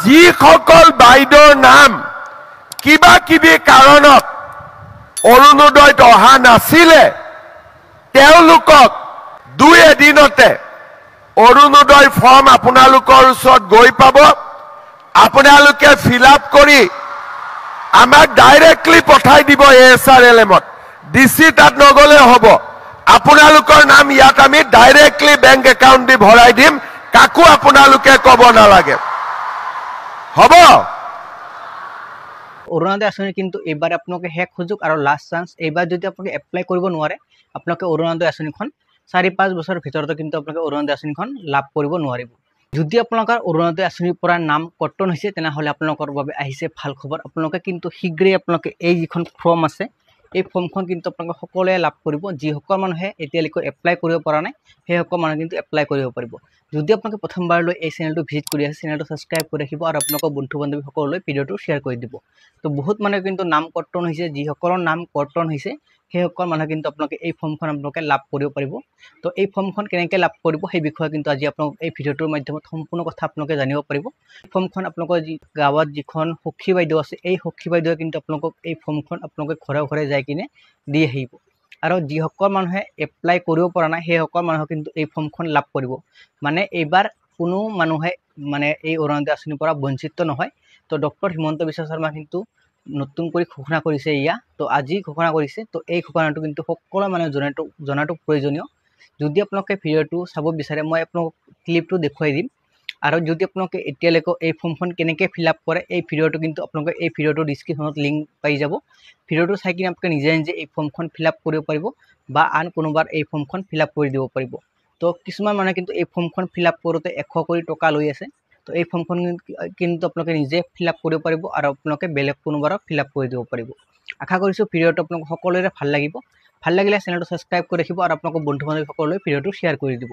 যিসকল বাইদেউৰ নাম কিবা কিবি কাৰণত অৰুণোদয়ত অহা নাছিলে তেওঁলোকক 2 এদিনতে অৰুণোদয় ফৰ্ম আপোনালোকৰ ওচৰত গৈ পাব আপোনালোকে ফিল আপ কৰি আমাক ডাইৰেক্টলি পঠাই দিব এছআৰএলএমত ডিসি তাত নগলে হ'ব আপোনালোকৰ নাম ইয়াত আমি ডাইৰেক্টলি বেংক একাউণ্ট দি ভৰাই দিম কাকো আপোনালোকে ক'ব নালাগে হ'ব অৰুণোদয় আঁচনি কিন্তু এইবাৰ আপোনালোকে শেষ সুযোগ আৰু লাষ্ট চান্স এইবাৰ যদি আপোনালোকে এপ্লাই কৰিব নোৱাৰে আপোনালোকে অৰুণোদয় আঁচনিখন 4-5 বছৰৰ ভিতৰতে কিন্তু আপোনালোকে অৰুণোদয় আঁচনিখন লাভ কৰিব নোৱাৰিব যদি আপোনালোকৰ অৰুণোদয় আঁচনিৰ পৰা নাম কৰ্তন হৈছে তেনেহ'লে আপোনালোকৰ বাবে আহিছে ভাল খবৰ আপোনালোকে কিন্তু শীঘ্ৰেই আপোনালোকে এই যিখন ফৰ্ম আছে এই ফৰ্মখন কিন্তু আপোনালোকে সকলোৱে লাভ কৰিব যিসকল মানুহে এতিয়ালৈকে এপ্লাই কৰিব পৰা নাই সেইসকল মানুহে কিন্তু এপ্লাই কৰিব পাৰিব যদি আপোনালোকে প্ৰথমবাৰলৈ এই চেনেলটো ভিজিট কৰি আছে চেনেলটো সাবস্ক্ৰাইব কৰি ৰাখিব আৰু আপোনালোকৰ বন্ধু বান্ধৱী সকললৈ ভিডিঅটো শ্বেয়াৰ কৰি দিব তো বহুত মানুহে কিন্তু নাম কৰ্তন হৈছে যিসকলৰ নাম কৰ্তন হৈছে সেইসকল মানুহে কিন্তু আপোনালোকে এই ফৰ্মখন আপোনালোকে লাভ কৰিব পাৰিব তো এই ফৰ্মখন কেনেকৈ লাভ কৰিব সেই বিষয়ে কিন্তু আজি আপোনালোক এই ভিডিঅটোৰ মাধ্যমত সম্পূৰ্ণ কথা আপোনালোকে জানিব পাৰিব ফৰ্মখন আপোনালোকৰ যি গাঁৱত যিখন সখী বাইদেউ আছে এই সখী বাইদেৱে কিন্তু আপোনালোকক এই ফৰ্মখন আপোনালোকে ঘৰে ঘৰে যাই কিনে দি আহিব আৰু যিসকল মানুহে এপ্লাই কৰিব পৰা নাই সেইসকল মানুহে কিন্তু এই ফৰ্মখন লাভ কৰিব মানে এইবাৰ কোনো মানুহে মানে এই অৰুণোদয় আঁচনিৰ পৰা বঞ্চিত নহয় তো ডক্টৰ হিমন্ত বিশ্ব শৰ্মা কিন্তু নতুন কৰি ঘোষণা কৰিছে ইয়া তো আজি ঘোষণা কৰিছে তো এই ঘোষণাটো কিন্তু সকলো মানুহে জনাটো প্ৰয়োজনীয় যদি আপোনালোকে ভিডিঅ'টো চাব বিচাৰে মই আপোনালোকক ক্লিপটো দেখুৱাই দিম আৰু যদি আপোনালোকে এতিয়ালৈকে এই ফৰ্মখন কেনেকৈ ফিল আপ কৰে এই ভিডিঅ'টো কিন্তু আপোনালোকে এই ভিডিঅ'টোৰ ডিছক্ৰিপশ্যনত লিংক পাই যাব ভিডিঅ'টো চাই কিনে আপোনালোকে নিজে নিজে এই ফৰ্মখন ফিল আপ কৰিব পাৰিব বা আন কোনোবাৰ এই ফৰ্মখন ফিল আপ কৰি দিব পাৰিব তো কিছুমান মানুহে কিন্তু এই ফৰ্মখন ফিল আপ কৰোঁতে 100 কোটি টকা লৈ আছে তো এই ফৰ্মখন কিন্তু আপোনালোকে নিজে ফিল আপ কৰিব পাৰিব আৰু আপোনালোকে বেলেগ কোনোবাৰক ফিল আপ কৰি দিব পাৰিব আশা কৰিছোঁ ভিডিঅ'টো আপোনালোক সকলোৰে ভাল লাগিব ভাল লাগিলে চেনেলটো সাবস্ক্ৰাইব কৰি ৰাখিব আৰু আপোনালোকৰ বন্ধু বান্ধৱীসকললৈ ভিডিঅ'টো শ্বেয়াৰ কৰি দিব